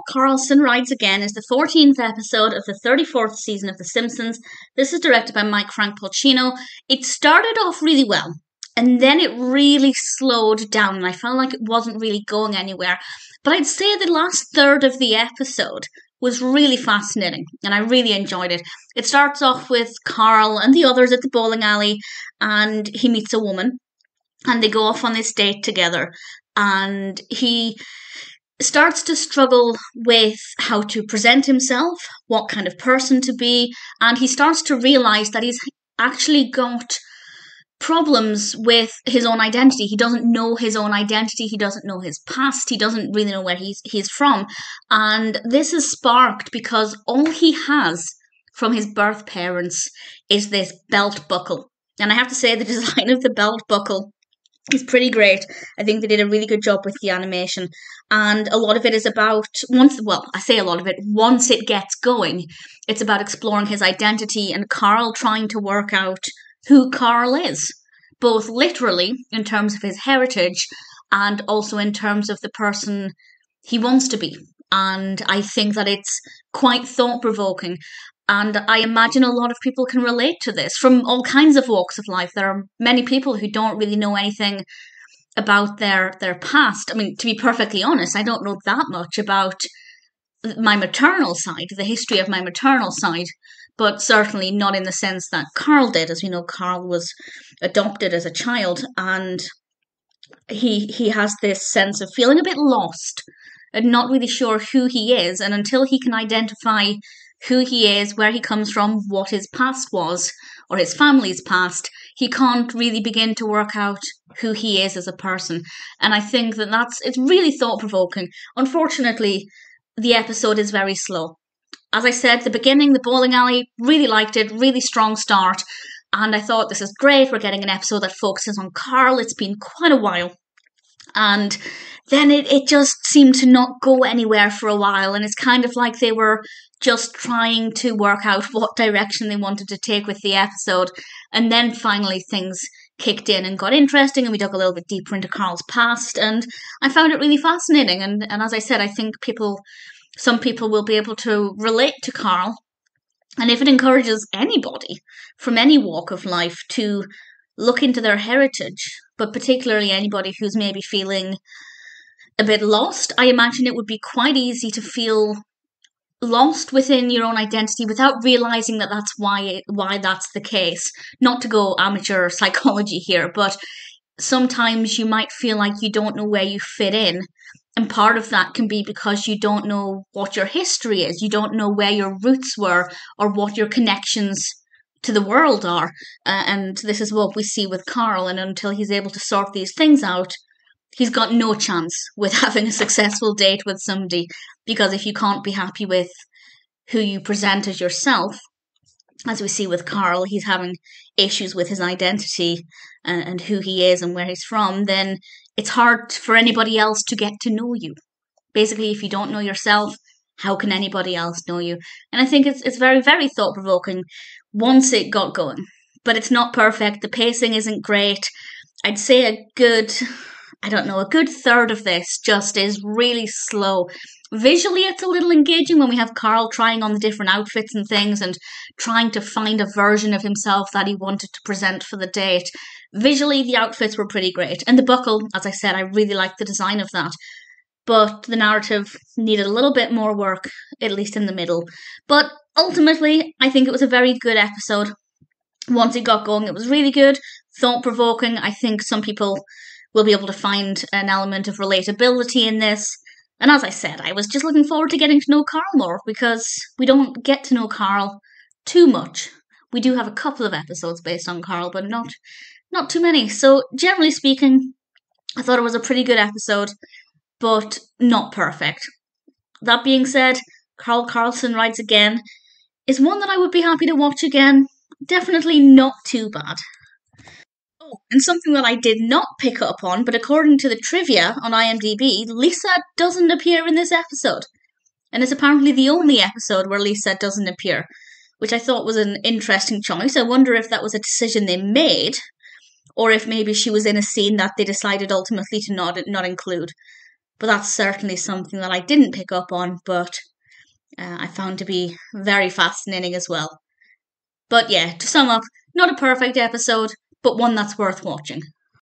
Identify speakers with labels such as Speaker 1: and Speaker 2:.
Speaker 1: Carlson Rides Again is the 14th episode of the 34th season of The Simpsons. This is directed by Mike Frank Polcino. It started off really well, and then it really slowed down, and I felt like it wasn't really going anywhere. But I'd say the last third of the episode was really fascinating, and I really enjoyed it. It starts off with Carl and the others at the bowling alley, and he meets a woman, and they go off on this date together, and he starts to struggle with how to present himself, what kind of person to be, and he starts to realise that he's actually got problems with his own identity. He doesn't know his own identity, he doesn't know his past, he doesn't really know where he's from, and this is sparked because all he has from his birth parents is this belt buckle. And I have to say, the design of the belt buckle is pretty great. I think they did a really good job with the animation, and a lot of it is about once it gets going, it's about exploring his identity and Carl trying to work out who Carl is, both literally in terms of his heritage and also in terms of the person he wants to be. And I think that it's quite thought-provoking. And I imagine a lot of people can relate to this from all kinds of walks of life. There are many people who don't really know anything about their past. I mean, to be perfectly honest, I don't know that much about my maternal side, the history of my maternal side, but certainly not in the sense that Carl did. As we know, Carl was adopted as a child, and he has this sense of feeling a bit lost and not really sure who he is. And until he can identify who he is, where he comes from, what his past was, or his family's past, he can't really begin to work out who he is as a person. And I think that it's really thought-provoking. Unfortunately, the episode is very slow. As I said, the beginning, the bowling alley, really liked it, really strong start, and I thought, this is great, we're getting an episode that focuses on Carl. It's been quite a while. And then it just seemed to not go anywhere for a while, and it's kind of like they were just trying to work out what direction they wanted to take with the episode, and then finally things kicked in and got interesting, and we dug a little bit deeper into Carl's past, and I found it really fascinating. And as I said, I think some people will be able to relate to Carl, and if it encourages anybody from any walk of life to look into their heritage, but particularly anybody who's maybe feeling a bit lost, I imagine it would be quite easy to feel lost within your own identity without realising that that's why that's the case. Not to go amateur psychology here, but sometimes you might feel like you don't know where you fit in, and part of that can be because you don't know what your history is, you don't know where your roots were or what your connections to the world are, and this is what we see with Carl. And until he's able to sort these things out, he's got no chance with having a successful date with somebody, because if you can't be happy with who you present as yourself, as we see with Carl, he's having issues with his identity and who he is and where he's from, then it's hard for anybody else to get to know you. Basically, if you don't know yourself, how can anybody else know you? And I think it's very, very thought-provoking once it got going. But it's not perfect. The pacing isn't great. I'd say a good third of this just is really slow. Visually, it's a little engaging when we have Carl trying on the different outfits and things and trying to find a version of himself that he wanted to present for the date. Visually, the outfits were pretty great. And the buckle, as I said, I really liked the design of that. But the narrative needed a little bit more work, at least in the middle. But ultimately, I think it was a very good episode. Once it got going, it was really good, thought-provoking. I think some people will be able to find an element of relatability in this. And as I said, I was just looking forward to getting to know Carl more, because we don't get to know Carl too much. We do have a couple of episodes based on Carl, but not too many. So generally speaking, I thought it was a pretty good episode, but not perfect. That being said, Carlson Rides Again is one that I would be happy to watch again. Definitely not too bad. Oh, and something that I did not pick up on, but according to the trivia on IMDb, Lisa doesn't appear in this episode. And it's apparently the only episode where Lisa doesn't appear, which I thought was an interesting choice. I wonder if that was a decision they made, or if maybe she was in a scene that they decided ultimately to not include. but that's certainly something that I didn't pick up on, but I found to be very fascinating as well. But yeah, to sum up, not a perfect episode, but one that's worth watching.